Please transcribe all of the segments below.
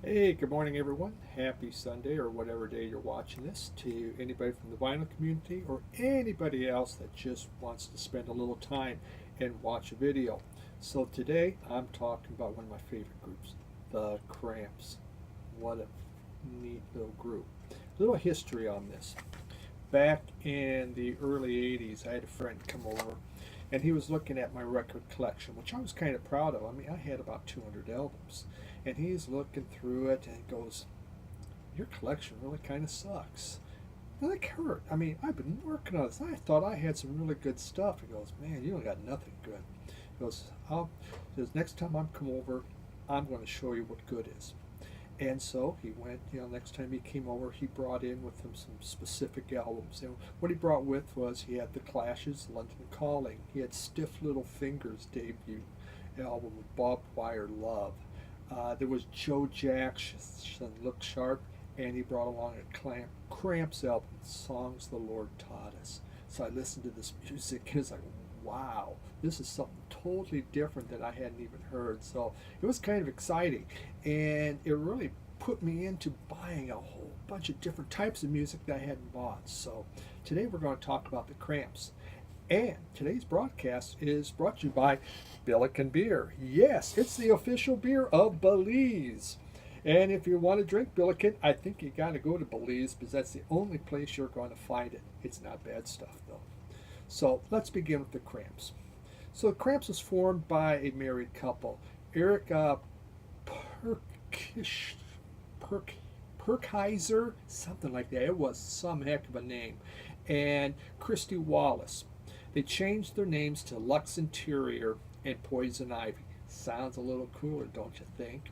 Hey, good morning, everyone. Happy Sunday or whatever day you're watching this to anybody from the vinyl community or anybody else that just wants to spend a little time and watch a video. So today I'm talking about one of my favorite groups, the Cramps. What a neat little group. Little history on this. Back in the early 80s, I had a friend come over and he was looking at my record collection, which I was kind of proud of. I mean, I had about 200 albums. And he's looking through it and he goes, "Your collection really kind of sucks." And like, hurt. I mean, I've been working on this. I thought I had some really good stuff. He goes, "Man, you don't got nothing good." He goes, "Next time I come over, I'm going to show you what good is." And so he went, next time he came over, he brought in with him some specific albums. And what he brought with was he had The Clash's London Calling. He had Stiff Little Fingers' debut album with Bob Wire, Love. There was Joe Jackson, Look Sharp, and he brought along a Cramps album, Songs the Lord Taught Us. So I listened to this music and it's like, wow, this is something totally different that I hadn't even heard. So it was kind of exciting, and it really put me into buying a whole bunch of different types of music that I hadn't bought. So today we're going to talk about the Cramps. And today's broadcast is brought to you by Billiken Beer. Yes, it's the official beer of Belize. And if you want to drink Billiken, I think you got to go to Belize because that's the only place you're going to find it. It's not bad stuff, though. So let's begin with the Cramps. So the Cramps was formed by a married couple, Eric Perkheiser, something like that. It was some heck of a name, and Christy Wallace. They changed their names to Lux Interior and Poison Ivy. Sounds a little cooler, don't you think?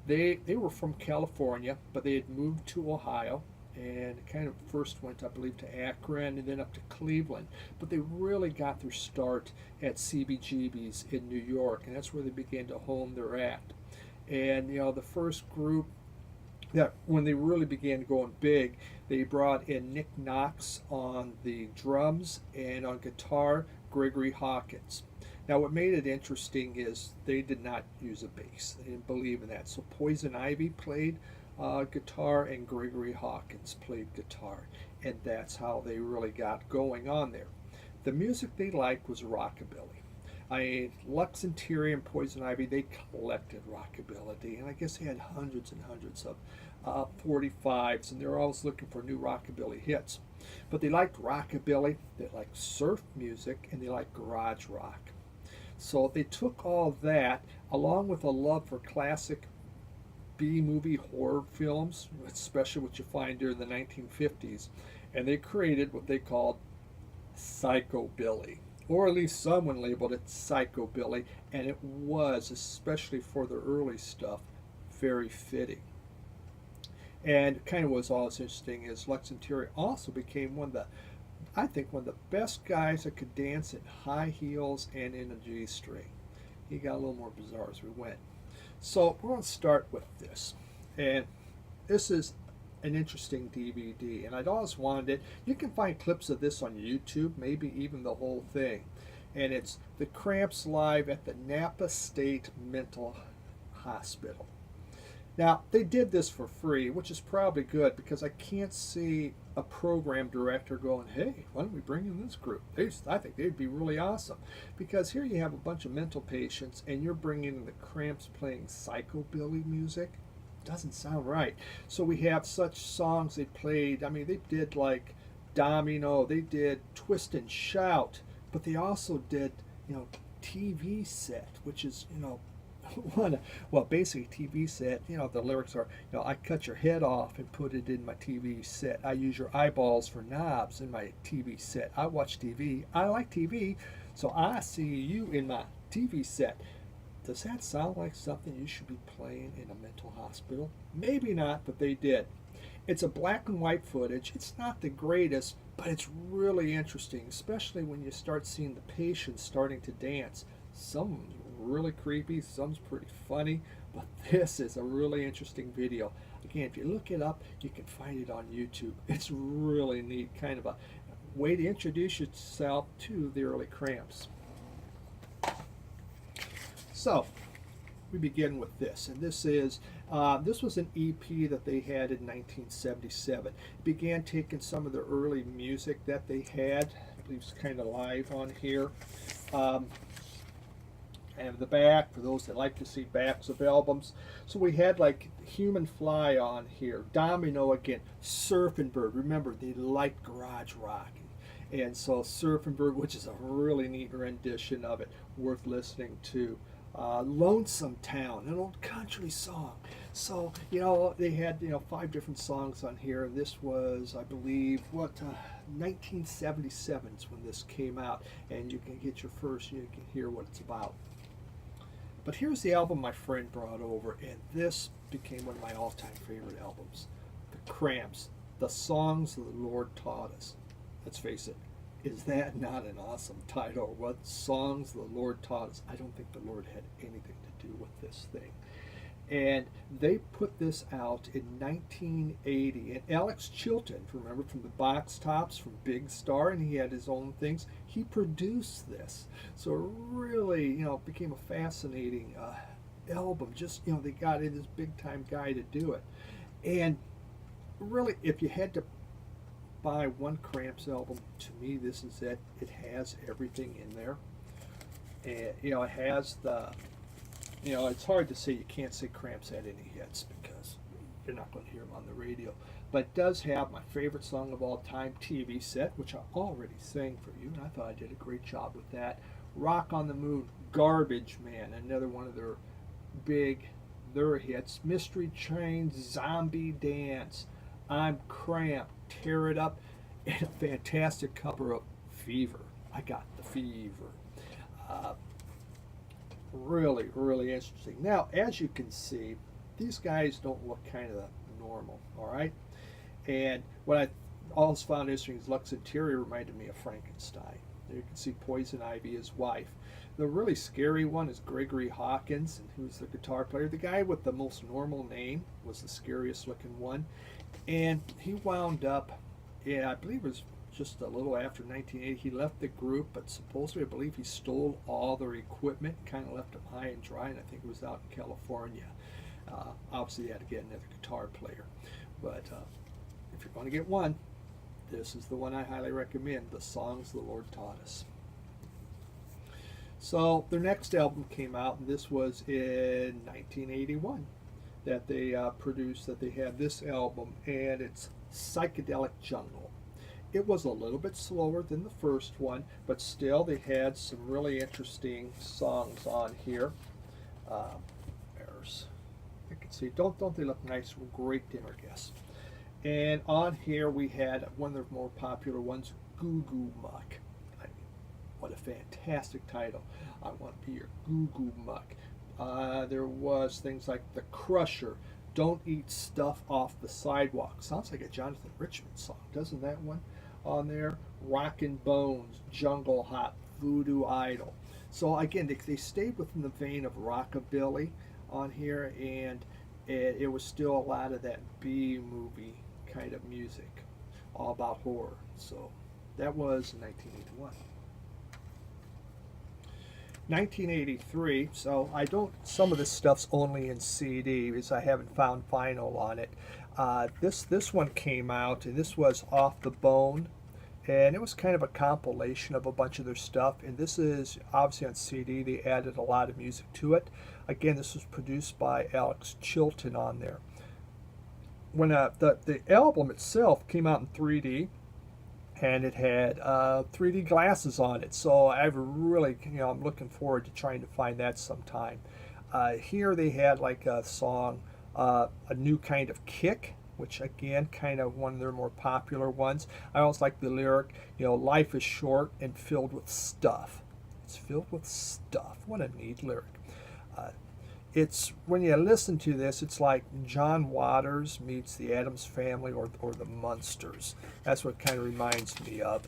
They were from California, but they had moved to Ohio and kind of first went, I believe, to Akron and then up to Cleveland. But they really got their start at CBGB's in New York, and that's where they began to hone their act. And, the first group that when they really began going big, they brought in Nick Knox on the drums and on guitar, Gregory Hawkins. Now, what made it interesting is they did not use a bass. They didn't believe in that. So Poison Ivy played guitar and Gregory Hawkins played guitar. And that's how they really got going on there. The music they liked was rockabilly. Lux Interior and Poison Ivy, they collected rockabilly, and I guess they had hundreds and hundreds of 45s, and they were always looking for new rockabilly hits. But they liked rockabilly, they liked surf music, and they liked garage rock. So they took all that, along with a love for classic B-movie horror films, especially what you find during the 1950s, and they created what they called psychobilly. Or at least someone labeled it psychobilly, and it was, especially for the early stuff, very fitting. And kind of what's also interesting is Lux Interior also became one of the best guys that could dance in high heels and in a G-string. He got a little more bizarre as we went. So we're going to start with this. And this is an interesting DVD, and I'd always wanted it. You can find clips of this on YouTube, maybe even the whole thing. And it's the Cramps live at the Napa State Mental Hospital. Now, they did this for free, which is probably good because I can't see a program director going, "Hey, why don't we bring in this group? I think they'd be really awesome." Because here you have a bunch of mental patients and you're bringing in the Cramps playing psychobilly music. Doesn't sound right. So we have such songs they played. I mean, they did like Domino, they did Twist and Shout, but they also did, TV Set, which is, basically TV Set, the lyrics are, "I cut your head off and put it in my TV set. I use your eyeballs for knobs in my TV set. I watch TV. I like TV, so I see you in my TV set." Does that sound like something you should be playing in a mental hospital? Maybe not, but they did. It's a black and white footage. It's not the greatest, but it's really interesting, especially when you start seeing the patients starting to dance. Some's really creepy, some's pretty funny, but this is a really interesting video. Again, if you look it up, you can find it on YouTube. It's really neat, kind of a way to introduce yourself to the early Cramps. So, we begin with this, and this was an EP that they had in 1977. It began taking some of the early music that they had. I believe it's kind of live on here. And the back, for those that like to see backs of albums. So we had like Human Fly on here, Domino again, Surfing Bird. Remember, they liked garage rock. And so Surfing Bird, which is a really neat rendition of it, worth listening to. Lonesome Town, an old country song. So, they had, 5 different songs on here. This was, I believe, 1977 is when this came out. And you can get your first, you can hear what it's about. But here's the album my friend brought over, and this became one of my all-time favorite albums. The Cramps, The Songs the Lord Taught Us. Let's face it, is that not an awesome title? What songs the Lord taught us? I don't think the Lord had anything to do with this thing. And they put this out in 1980. And Alex Chilton, remember from the Box Tops, from Big Star, and he had his own things, he produced this. So it really, became a fascinating album. Just, they got in this big-time guy to do it. And really, if you had to buy one Cramps album, to me this is it. It has everything in there. And it has the, it's hard to say, you can't say Cramps had any hits because you're not going to hear them on the radio, but it does have my favorite song of all time, TV Set, which I already sang for you, and I thought I did a great job with that. Rock on the Moon, Garbage Man, another one of their hits. Mystery Train, Zombie Dance, I'm Cramped, Tear It Up, and a fantastic cover of Fever. I Got the Fever. Really, really interesting. Now, as you can see, these guys don't look kind of normal, all right? And what I always found interesting is Lux Interior reminded me of Frankenstein. There you can see Poison Ivy, his wife. The really scary one is Gregory Hawkins, who's the guitar player. The guy with the most normal name was the scariest looking one. And he wound up, I believe it was just a little after 1980, he left the group, but supposedly I believe he stole all their equipment, kind of left them high and dry, and I think it was out in California. Obviously, they had to get another guitar player. But if you're going to get one, this is the one I highly recommend, The Songs the Lord Taught Us. So their next album came out, and this was in 1981 that they produced, that they had this album, and it's Psychedelic Jungle. It was a little bit slower than the first one, but still they had some really interesting songs on here. There's, you can see, don't they look nice? Great dinner guests. And on here we had one of the more popular ones, Goo Goo Muck. I mean, what a fantastic title. I want to be your Goo Goo Muck. There was things like The Crusher, Don't Eat Stuff Off the Sidewalk. Sounds like a Jonathan Richman song, doesn't that one? On there, Rockin' Bones, Jungle Hop, Voodoo Idol. So again, they stayed within the vein of rockabilly on here, and it was still a lot of that B-movie kind of music, all about horror. So that was 1981. 1983, so some of this stuff's only in CD because I haven't found vinyl on it. This one came out, and this was Off the Bone, and it was kind of a compilation of a bunch of their stuff, and this is obviously on CD. They added a lot of music to it. Again, this was produced by Alex Chilton on there. When the album itself came out in 3D, and it had 3D glasses on it, so I've really, I'm looking forward to trying to find that sometime. Here they had like a song, A New Kind of Kick, which again, kind of one of their more popular ones. I also like the lyric, life is short and filled with stuff. It's filled with stuff. What a neat lyric. It's, when you listen to this, it's like John Waters meets the Addams Family or the Munsters. That's what it kind of reminds me of.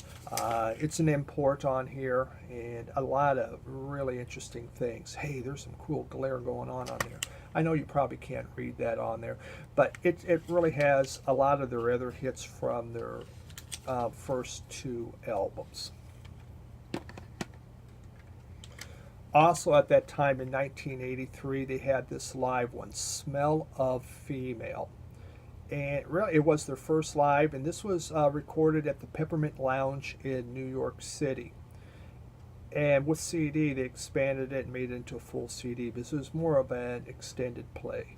It's an import on here, and a lot of really interesting things. Hey, there's some cool glare going on there. I know you probably can't read that on there, but it really has a lot of their other hits from their first 2 albums. Also at that time in 1983, they had this live one, Smell of Female. And really, it was their first live, and this was recorded at the Peppermint Lounge in New York City. And with CD, they expanded it and made it into a full CD. This was more of an extended play.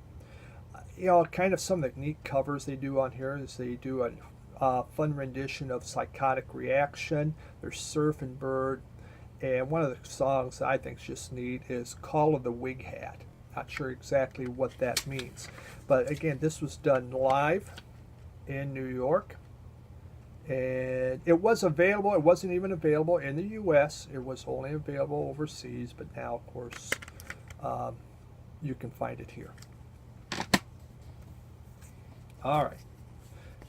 Kind of some of the neat covers they do on here is they do a fun rendition of Psychotic Reaction, their Surfing Bird, and one of the songs that I think is just neat is Call of the Wig Hat. Not sure exactly what that means. But again, this was done live in New York. And it was available. It wasn't even available in the U.S. It was only available overseas. But now, of course, you can find it here. All right.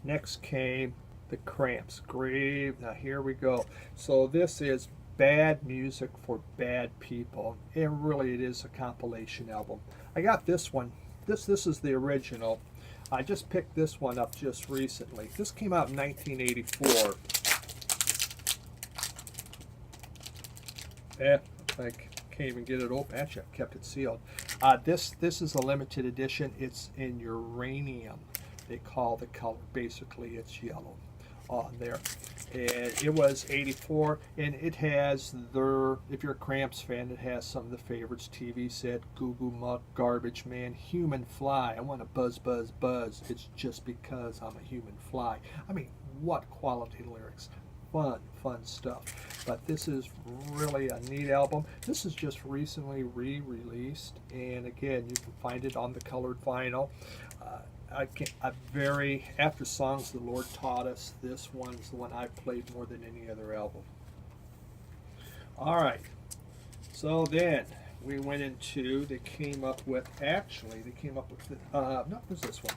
Next came the Cramps. Grave. Now, here we go. So this is bad music for bad people. And really, it is a compilation album. I got this one. This is the original. I just picked this one up just recently. This came out in 1984. I can't even get it open. Actually, I kept it sealed. This is a limited edition. It's in uranium. They call the color. Basically, it's yellow on there. And it was 84, and it has if you're a Cramps fan, it has some of the favorites: TV Set, Goo Goo Muck, Garbage Man, Human Fly. I want to buzz, buzz, buzz. It's just because I'm a human fly. I mean, what quality lyrics. Fun stuff. But this is really a neat album. This is just recently re-released, and again, you can find it on the colored vinyl. After Songs the Lord Taught Us, this one's the one I've played more than any other album. All right, so then we went into, they came up with what was this one?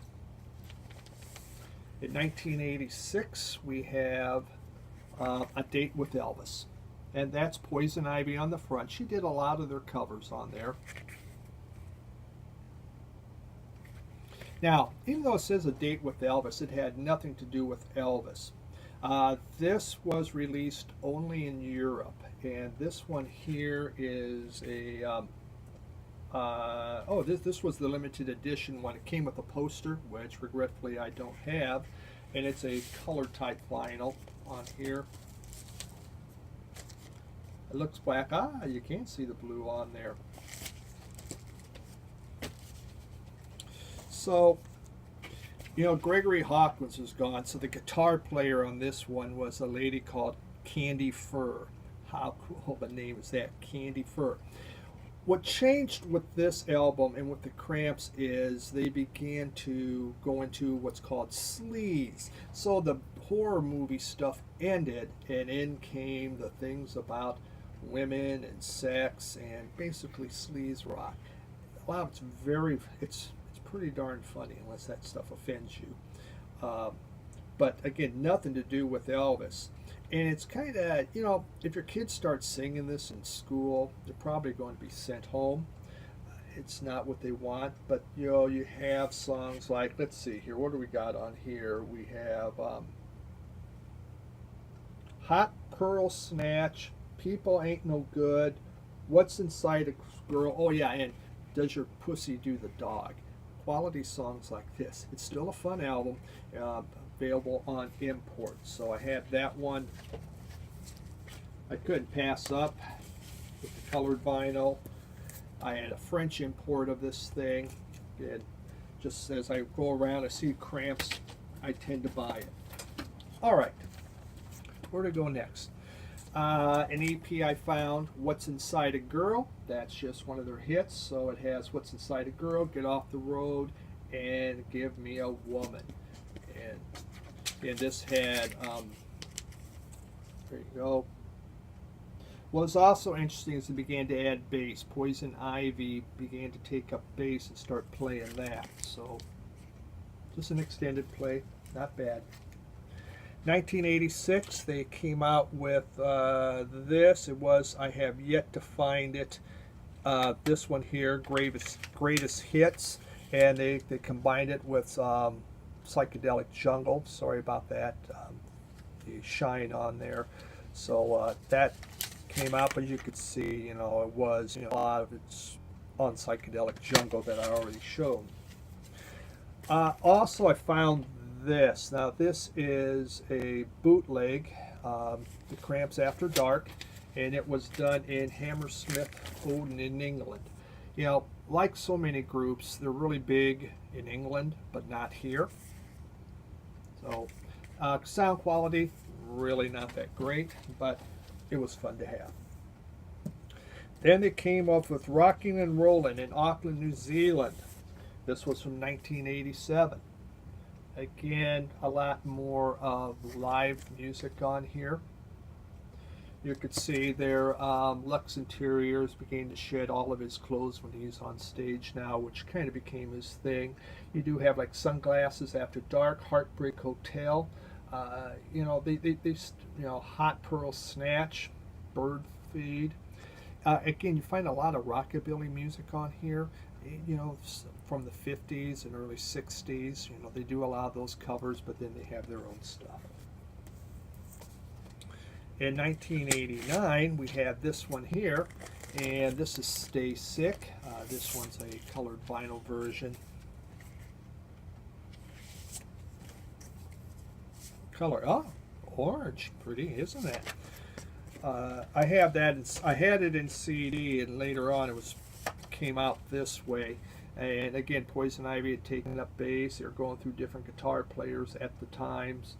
In 1986, we have A Date with Elvis, and that's Poison Ivy on the front. She did a lot of their covers on there. Now, even though it says A Date with Elvis, it had nothing to do with Elvis. This was released only in Europe, and this one here is a this was the limited edition one. It came with a poster, which regretfully I don't have, and it's a color type vinyl on here. It looks black. You can't see the blue on there. So, Gregory Hawkins is gone, so the guitar player on this one was a lady called Candy Fur. How cool of a name is that, Candy Fur? What changed with this album and with the Cramps is they began to go into what's called sleaze. So the horror movie stuff ended, and in came the things about women and sex and basically sleaze rock. A lot of it's pretty darn funny unless that stuff offends you. But again, nothing to do with Elvis. And it's kind of, if your kids start singing this in school, they're probably going to be sent home. It's not what they want, but you have songs like, let's see here, what do we got on here? We have Hot Pearl Snatch, People Ain't No Good, What's Inside a Girl, oh yeah, and Does Your Pussy Do the Dog? Quality songs like this. It's still a fun album, available on import. So I had that one. I couldn't pass up with the colored vinyl. I had a French import of this thing, and just as I go around, I see Cramps, I tend to buy it. All right, where to go next? An EP I found, What's Inside a Girl. That's just one of their hits. So it has What's Inside a Girl, Get Off the Road, and Give Me a Woman. And this had, there you go. What was also interesting is they began to add bass. Poison Ivy began to take up bass and start playing that. So just an extended play, not bad. 1986, they came out with this. It was, I have yet to find it, this one here, Greatest Hits, and they combined it with Psychedelic Jungle. Sorry about that, the shine on there. So that came out, but you could see, you know, it was, you know, a lot of it's on Psychedelic Jungle that I already showed. Also, I found this. Now, this is a bootleg, the Cramps After Dark, and it was done in Hammersmith, Oden in England. You know, like so many groups, they're really big in England, but not here. So, sound quality, really not that great, but it was fun to have. Then they came up with Rocking and Rollin' in Auckland, New Zealand. This was from 1987. Again, a lot more of live music on here. You could see there, Lux Interiors began to shed all of his clothes when he's on stage now, which kind of became his thing. You do have like Sunglasses After Dark, Heartbreak Hotel, you know, you know, Hot Pearl Snatch, Bird Feed. Again, you find a lot of rockabilly music on here, you know, from the 50s and early 60s. You know, they do a lot of those covers, but then they have their own stuff. In 1989, we have this one here, and this is Stay Sick. This one's a colored vinyl version. Color, oh, orange, pretty, isn't it? I have that. I had it in CD, and later on it came out this way. And again, Poison Ivy had taken up bass. They were going through different guitar players at the times.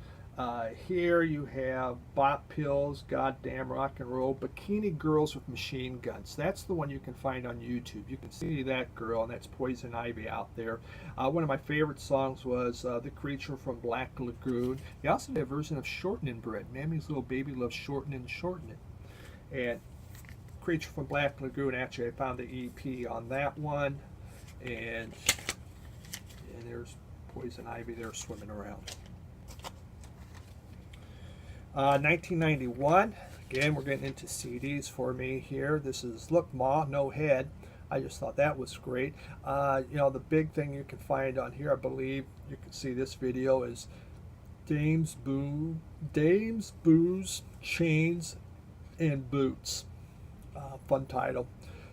Here you have Bop Pills, Goddamn Rock and Roll, Bikini Girls with Machine Guns. That's the one you can find on YouTube. You can see that girl, and that's Poison Ivy out there. One of my favorite songs was The Creature from Black Lagoon. They also did a version of Shortening Bread. Mammy's Little Baby Loves Shortening and Shortening. And Creature from Black Lagoon, actually I found the EP on that one. And there's Poison Ivy there swimming around. 1991, again we're getting into CDs for me here. This is Look Ma, No Head. I just thought that was great. You know, the big thing you can find on here, I believe you can see this video, is Dames, Booze, Chains, and Boots. Fun title.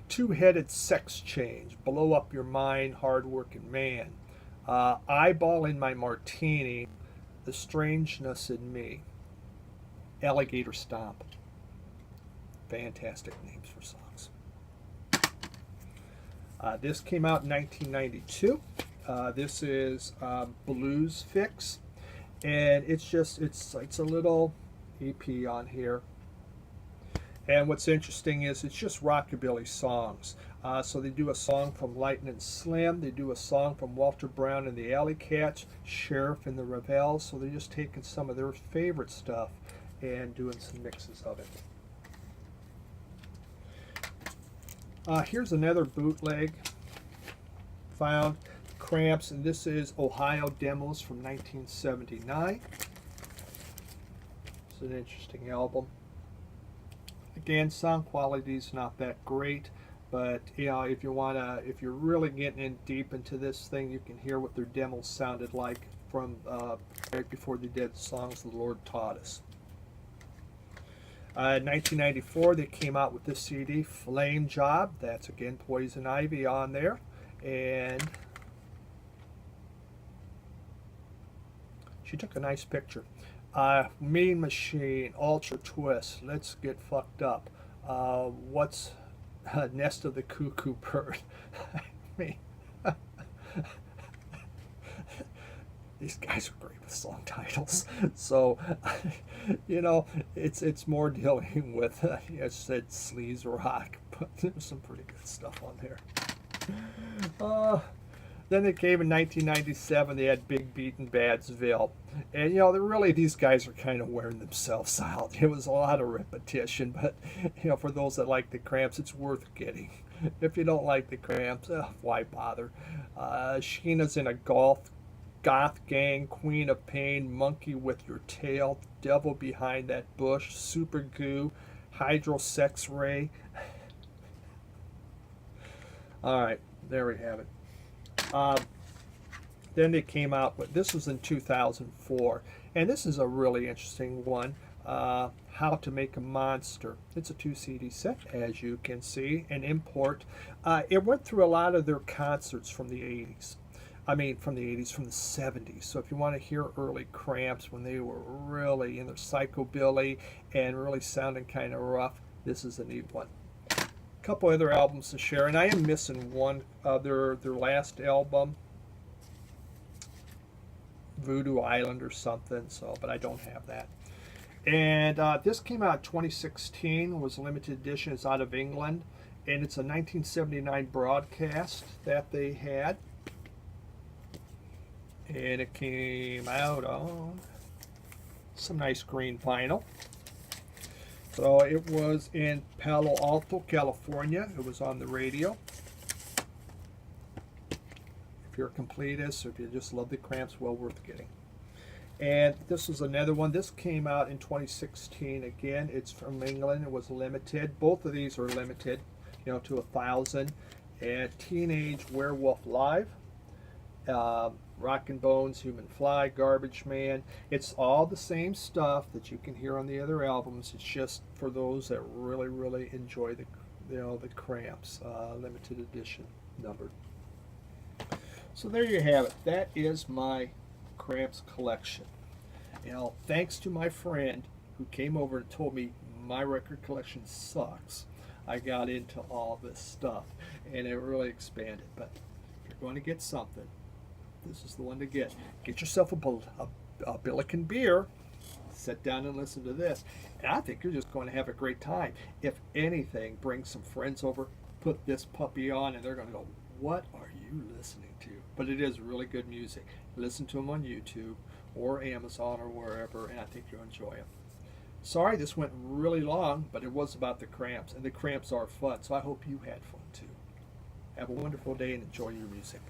Two-Headed Sex Change, Blow Up Your Mind, Hard-Working Man. Eyeball in My Martini, The Strangeness in Me. Alligator Stomp. Fantastic names for songs. This came out in 1992. This is Blues Fix, and it's a little EP on here. And what's interesting is it's just rockabilly songs. So they do a song from Lightning Slim. They do a song from Walter Brown and the Alley Cats, Sheriff and the Revels. So they're just taking some of their favorite stuff and doing some mixes of it. Here's another bootleg found, Cramps, and this is Ohio Demos from 1979. It's an interesting album. Again, sound quality is not that great, but you know, if you're really getting in deep into this thing, you can hear what their demos sounded like from right before they did Songs the Lord Taught Us. In 1994, they came out with this CD, Flame Job. That's again Poison Ivy on there, and she took a nice picture. Mean Machine, Ultra Twist, Let's Get Fucked Up. What's Nest of the Cuckoo Bird? I mean, these guys are great with song titles. So, you know, it's more dealing with, I said sleaze rock, but there's some pretty good stuff on there. Then they came in 1997. They had Big Beat in Badsville. And, you know, these guys are kind of wearing themselves out. It was a lot of repetition, but, you know, for those that like the Cramps, it's worth getting. If you don't like the Cramps, why bother? Sheena's in a Goth Gang, Queen of Pain, Monkey with Your Tail, Devil Behind That Bush, Super Goo, Hydro Sex Ray. All right, there we have it. Then they came out with, this was in 2004, and this is a really interesting one. How to Make a Monster. It's a 2 CD set, as you can see, an import. It went through a lot of their concerts from the 80s. I mean, from the 80s, from the 70s. So if you want to hear early Cramps when they were really in their psychobilly and really sounding kind of rough, this is a neat one. A couple other albums to share, and I am missing one other, their last album, Voodoo Island or something, so, but I don't have that. And this came out in 2016, was a limited edition. It's out of England, and it's a 1979 broadcast that they had. And it came out on some nice green vinyl. So it was in Palo Alto, California. It was on the radio. If you're a completist or if you just love the Cramps, well worth getting. And this is another one. This came out in 2016. Again, it's from England. It was limited. Both of these are limited, you know, to 1,000. And Teenage Werewolf Live. Rockin' Bones, Human Fly, Garbage Man. It's all the same stuff that you can hear on the other albums. It's just for those that really, really enjoy the, you know, the Cramps, limited edition, numbered. So there you have it. That is my Cramps collection. You know, thanks to my friend who came over and told me my record collection sucks, I got into all this stuff, and it really expanded. But if you're going to get something, this is the one to get. Get yourself a Billiken beer, sit down and listen to this, and I think you're just going to have a great time. If anything, bring some friends over, put this puppy on, and they're going to go, what are you listening to? But it is really good music. Listen to them on YouTube or Amazon or wherever, and I think you'll enjoy them. Sorry this went really long, but it was about the Cramps, and the Cramps are fun, so I hope you had fun too. Have a wonderful day and enjoy your music.